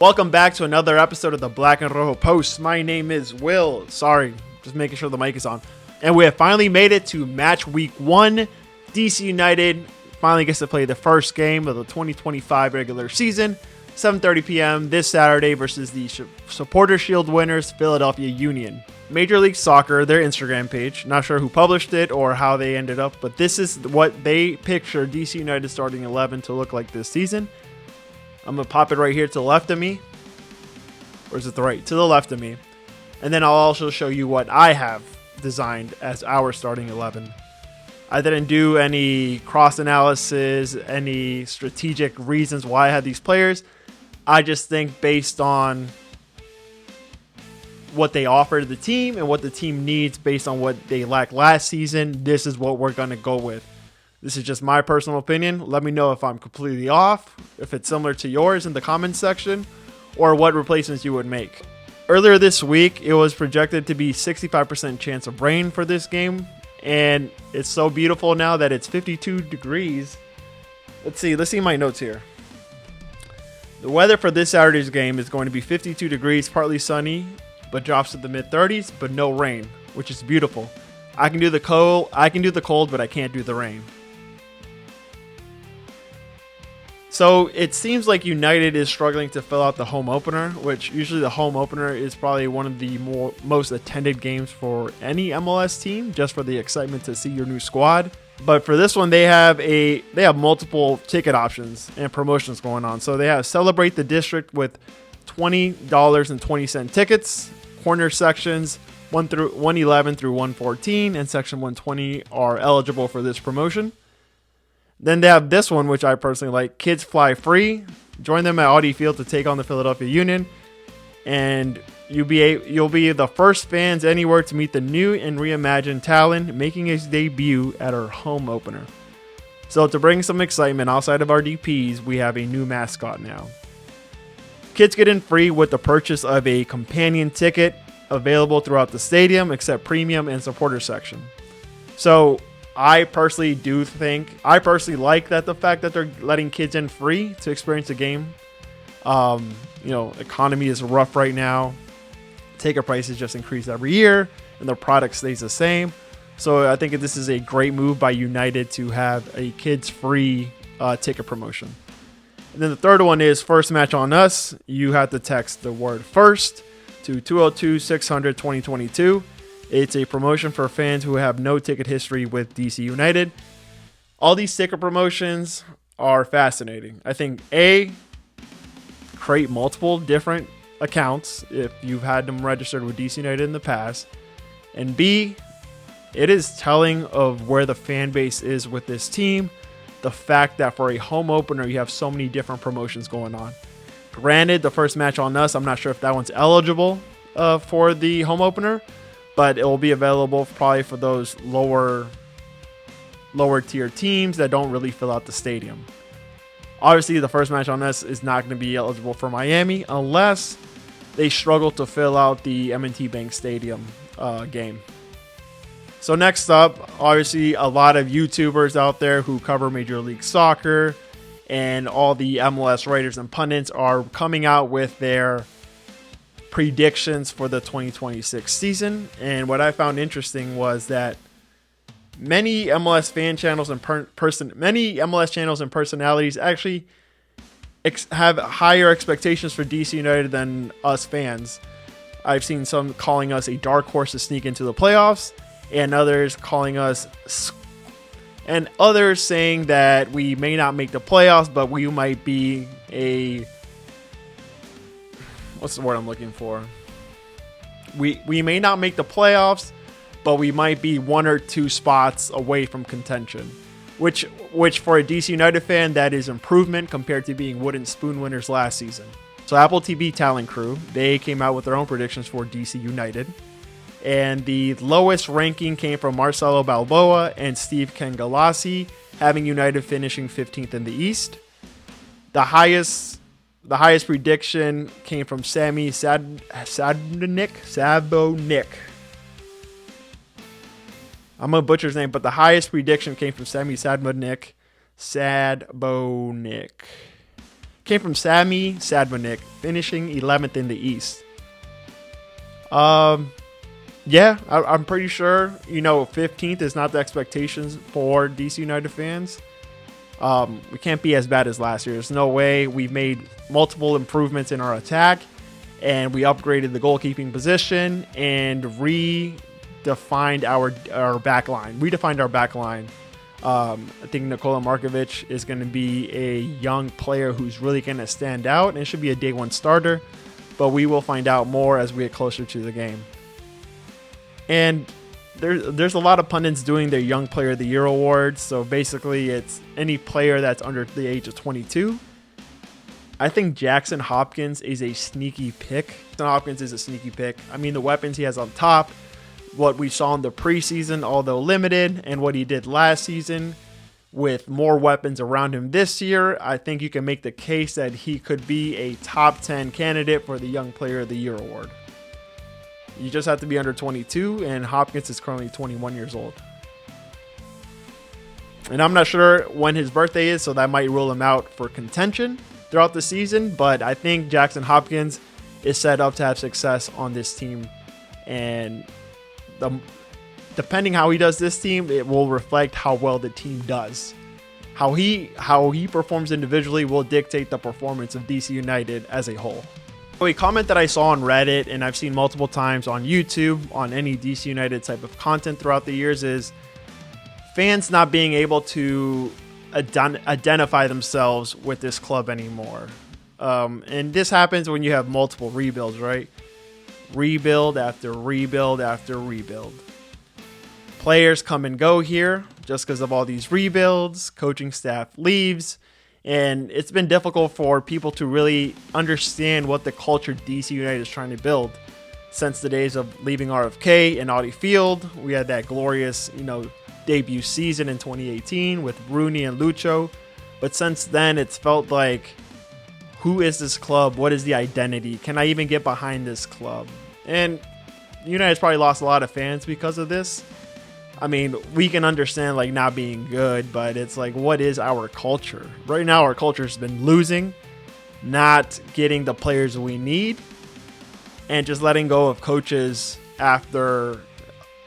Welcome back to another episode of the Black and Rojo Post. My name is Will. Sorry, just making sure the mic is on. And we have finally made it to match week 1. DC United finally gets to play the first game of the 2025 regular season. 7:30 p.m. this Saturday versus the Supporter Shield winners, Philadelphia Union. Major League Soccer, their Instagram page, not sure who published it or how they ended up, but this is what they picture DC United starting 11 to look like this season. I'm going to pop it right here to the left of me. Or is it the right? To the left of me. And then I'll also show you what I have designed as our starting 11. I didn't do any cross analysis, any strategic reasons why I had these players. I just think based on what they offer to the team and what the team needs based on what they lacked last season, this is what we're going to go with. This is just my personal opinion. Let me know if I'm completely off, if it's similar to yours in the comments section, or what replacements you would make. Earlier this week, it was projected to be 65% chance of rain for this game, and it's so beautiful now that it's 52 degrees. Let's see my notes here. The weather for this Saturday's game is going to be 52 degrees, partly sunny, but drops to the mid-30s, but no rain, which is beautiful. I can do the cold, but I can't do the rain. So it seems like United is struggling to fill out the home opener, which usually the home opener is probably one of the most attended games for any MLS team, just for the excitement to see your new squad. But for this one, they have multiple ticket options and promotions going on. So they have Celebrate the District with $20.20 tickets, corner sections 111 through 114 and section 120 are eligible for this promotion. Then they have this one, which I personally like, Kids Fly Free. Join them at Audi Field to take on the Philadelphia Union. And you'll be the first fans anywhere to meet the new and reimagined Talon, making his debut at our home opener. So to bring some excitement outside of our DPs, we have a new mascot now. Kids get in free with the purchase of a companion ticket available throughout the stadium except premium and supporter section. So I personally like that the fact that they're letting kids in free to experience the game. Economy is rough right now. Ticket prices just increase every year and the product stays the same. So I think this is a great move by United to have a kids free ticket promotion. And then the third one is First Match on Us. You have to text the word first to 202-600-2022. It's a promotion for fans who have no ticket history with DC United. All these ticket promotions are fascinating. I think create multiple different accounts if you've had them registered with DC United in the past. And B, it is telling of where the fan base is with this team. The fact that for a home opener, you have so many different promotions going on. Granted, the First Match on Us, I'm not sure if that one's eligible for the home opener, but it will be available probably for those lower tier teams that don't really fill out the stadium. Obviously, the First Match on Us is not going to be eligible for Miami unless they struggle to fill out the M&T Bank Stadium game. So next up, obviously, a lot of YouTubers out there who cover Major League Soccer and all the MLS writers and pundits are coming out with their predictions for the 2026 season. And what I found interesting was that many MLS fan channels and many MLS channels and personalities actually have higher expectations for DC United than us fans. I've seen some calling us a dark horse to sneak into the playoffs, and others saying that we may not make the playoffs, but we might be what's the word I'm looking for? We may not make the playoffs, but we might be 1 or 2 spots away from contention, which for a DC United fan, that is improvement compared to being wooden spoon winners last season. So Apple TV Talent Crew, they came out with their own predictions for DC United. And the lowest ranking came from Marcelo Balboa and Steve Kengalasi, having United finishing 15th in the East. The highest prediction came from Sammy Sabonik. I'm going to butcher his name, but the highest prediction came from Sammy Sadbonik. came from Sami Sadmanik, finishing 11th in the East. Yeah, I'm pretty sure, 15th is not the expectations for DC United fans. We can't be as bad as last year. There's no way. We've made multiple improvements in our attack, and we upgraded the goalkeeping position and redefined our back line. I think Nikola Markovic is going to be a young player who's really going to stand out and should be a day one starter, but we will find out more as we get closer to the game. And there's a lot of pundits doing their Young Player of the Year awards, so basically it's any player that's under the age of 22. I think Jackson Hopkins is a sneaky pick. I mean, the weapons he has on top, what we saw in the preseason, although limited, and what he did last season with more weapons around him this year, I think you can make the case that he could be a top 10 candidate for the Young Player of the Year award. You just have to be under 22, and Hopkins is currently 21 years old. And I'm not sure when his birthday is, so that might rule him out for contention throughout the season, but I think Jackson Hopkins is set up to have success on this team, and depending how he does this team, it will reflect how well the team does. How he performs individually will dictate the performance of DC United as a whole. A comment that I saw on Reddit, and I've seen multiple times on YouTube, on any DC United type of content throughout the years, is fans not being able to identify themselves with this club anymore. And this happens when you have multiple rebuilds, right? Rebuild after rebuild after rebuild. Players come and go here just because of all these rebuilds. Coaching staff leaves. And it's been difficult for people to really understand what the culture DC United is trying to build. Since the days of leaving RFK and Audi Field, we had that glorious, debut season in 2018 with Rooney and Lucho. But since then, it's felt like, who is this club? What is the identity? Can I even get behind this club? And United's probably lost a lot of fans because of this. I mean, we can understand not being good, but it's what is our culture? Right now, our culture has been losing, not getting the players we need, and just letting go of coaches after,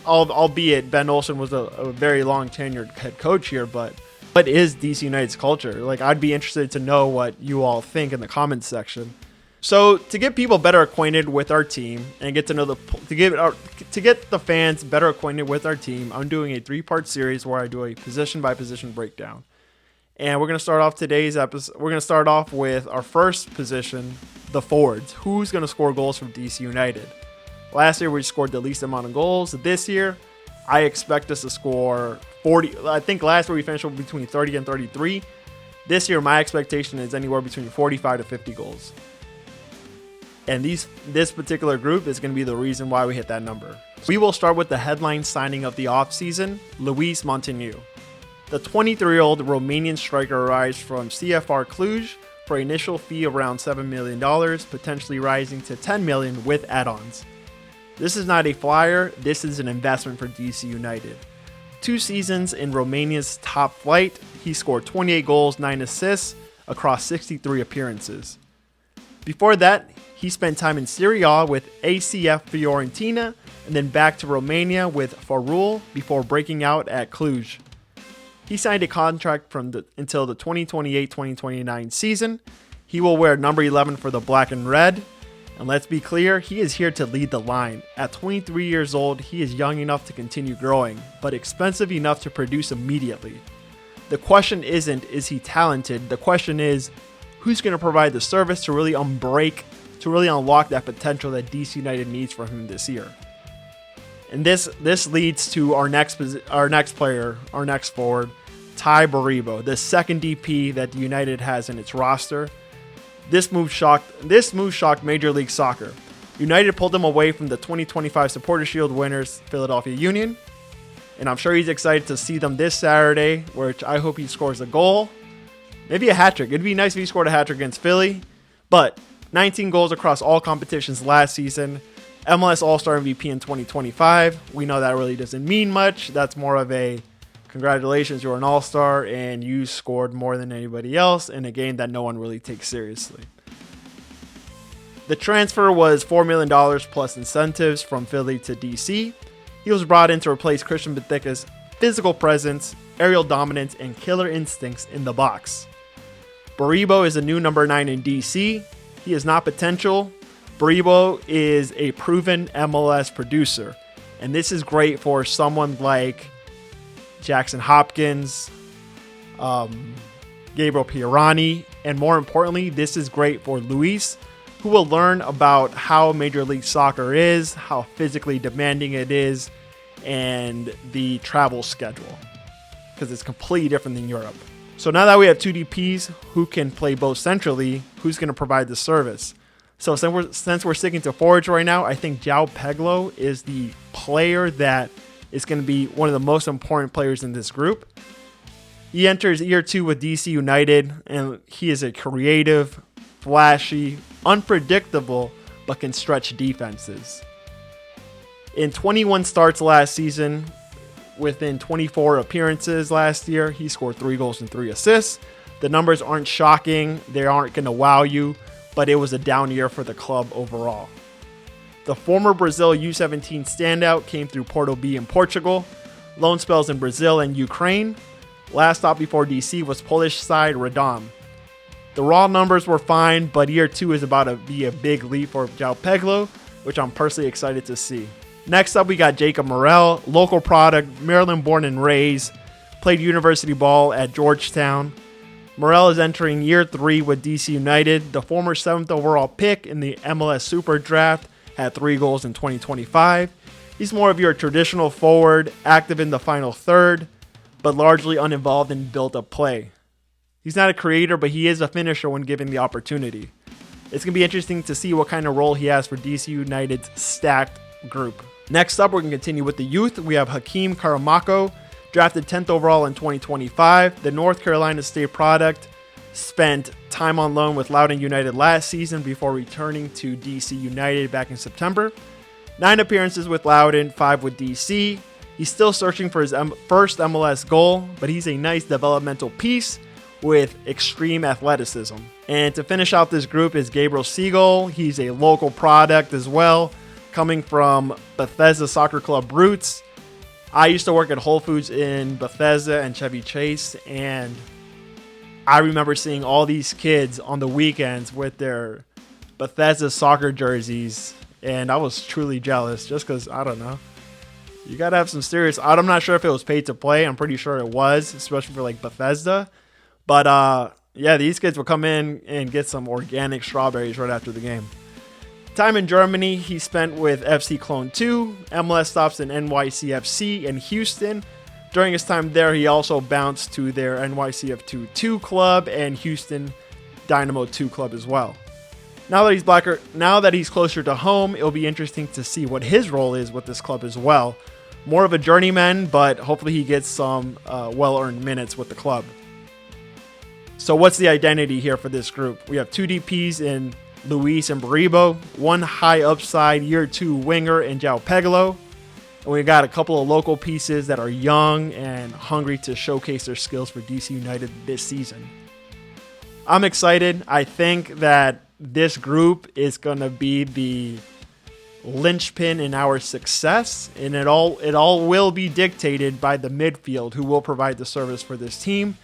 albeit Ben Olsen was a very long tenured head coach here, but what is DC United's culture? I'd be interested to know what you all think in the comments section. So to get people better acquainted with our team and get to know to get the fans better acquainted with our team, I'm doing a 3-part series where I do a position by position breakdown. And we're going to start off today's episode. We're going to start off with our first position, the forwards. Who's going to score goals from DC United? Last year we scored the least amount of goals. This year I expect us to score 40. I think last year we finished between 30 and 33. This year my expectation is anywhere between 45 to 50 goals. And this particular group is going to be the reason why we hit that number. We will start with the headline signing of the offseason, Luis Montaigne. The 23-year-old Romanian striker arrives from CFR Cluj for an initial fee of around $7 million, potentially rising to $10 million with add-ons. This is not a flyer, this is an investment for DC United. 2 seasons in Romania's top flight, he scored 28 goals, 9 assists across 63 appearances. Before that, he spent time in Serie A with ACF Fiorentina and then back to Romania with Ferul before breaking out at Cluj. He signed a contract until the 2028-2029 season. He will wear number 11 for the black and red. And let's be clear, he is here to lead the line. At 23 years old, he is young enough to continue growing, but expensive enough to produce immediately. The question isn't, is he talented? The question is, who's going to provide the service to really unlock that potential that DC United needs from him this year? And this leads to our next forward, Tai Baribo, the second DP that United has in its roster. This move shocked Major League Soccer. United pulled him away from the 2025 Supporters Shield winners, Philadelphia Union. And I'm sure he's excited to see them this Saturday, which I hope he scores a goal. Maybe a hat trick. It'd be nice if he scored a hat trick against Philly. But 19 goals across all competitions last season. MLS All-Star MVP in 2025. We know that really doesn't mean much. That's more of a Congratulations, you're an all-star, and you scored more than anybody else in a game that no one really takes seriously. The transfer was $4 million plus incentives from Philly to DC. He was brought in to replace Christian Benthica's physical presence, aerial dominance, and killer instincts in the box. Baribo is a new number 9 in DC. He is not potential. Baribo is a proven MLS producer, and this is great for someone like Jackson Hopkins, Gabriel Pirani, and more importantly, this is great for Luis, who will learn about how Major League Soccer is, how physically demanding it is, and the travel schedule, because it's completely different than Europe. So now that we have two DPs who can play both centrally, who's going to provide the service? So since we're sticking to forwards right now, I think João Pedro is the player that is going to be one of the most important players in this group. He enters year 2 with DC United, and he is a creative, flashy, unpredictable, but can stretch defenses. In 21 starts last season, within 24 appearances last year, he scored 3 goals and 3 assists. The numbers aren't shocking. They aren't going to wow you, but it was a down year for the club overall. The former Brazil U17 standout came through Porto B in Portugal, loan spells in Brazil and Ukraine. Last stop before DC was Polish side Radom. The raw numbers were fine, but year 2 is about to be a big leap for João Pedro, which I'm personally excited to see. Next up, we got Jacob Morel, local product, Maryland born and raised, played university ball at Georgetown. Morel is entering year 3 with DC United. The former 7th overall pick in the MLS Super Draft had 3 goals in 2025. He's more of your traditional forward, active in the final third, but largely uninvolved in build-up play. He's not a creator, but he is a finisher when given the opportunity. It's going to be interesting to see what kind of role he has for DC United's stacked group. Next up, we're going to continue with the youth. We have Hakeem Karamako, drafted 10th overall in 2025. The North Carolina State product spent time on loan with Loudoun United last season before returning to DC United back in September. 9 appearances with Loudoun, 5 with DC. He's still searching for his first MLS goal, but he's a nice developmental piece with extreme athleticism. And to finish out this group is Gabriel Siegel. He's a local product as well, coming from Bethesda Soccer Club roots. I used to work at Whole Foods in Bethesda and Chevy Chase, and I remember seeing all these kids on the weekends with their Bethesda soccer jerseys, and I was truly jealous just because, I don't know, you got to have some serious... I'm not sure if it was paid to play. I'm pretty sure it was, especially for like Bethesda. But yeah, these kids will come in and get some organic strawberries right after the game. Time in Germany, he spent with FC Cologne 2, MLS stops in NYCFC and Houston. During his time there, he also bounced to their NYCF 2 club and Houston Dynamo 2 club as well. Now that he's closer to home, it'll be interesting to see what his role is with this club as well. More of a journeyman, but hopefully he gets some well-earned minutes with the club. So what's the identity here for this group? We have 2 DPs in Luis and Baribo, 1 high upside year 2 winger in João Pedro, and we got a couple of local pieces that are young and hungry to showcase their skills for DC United this season. I'm excited. I think that this group is going to be the linchpin in our success, and it all will be dictated by the midfield, who will provide the service for this team.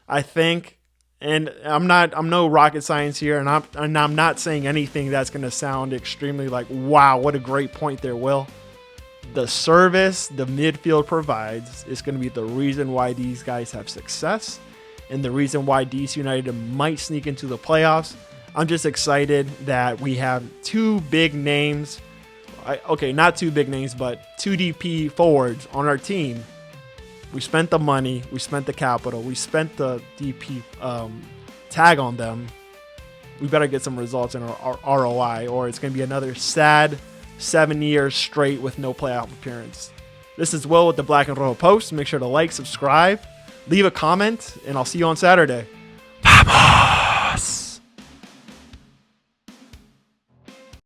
I think. And I'm no rocket science here, and I'm not saying anything that's going to sound extremely like, wow, what a great point there, Will. The service the midfield provides is going to be the reason why these guys have success and the reason why DC United might sneak into the playoffs. I'm just excited that we have 2 big names. Not 2 big names, but 2 DP forwards on our team. We spent the money, we spent the capital, we spent the DP tag on them. We better get some results in our ROI, or it's going to be another sad 7 years straight with no playoff appearance. This is Will with the Black and Rojo Post. Make sure to like, subscribe, leave a comment, and I'll see you on Saturday.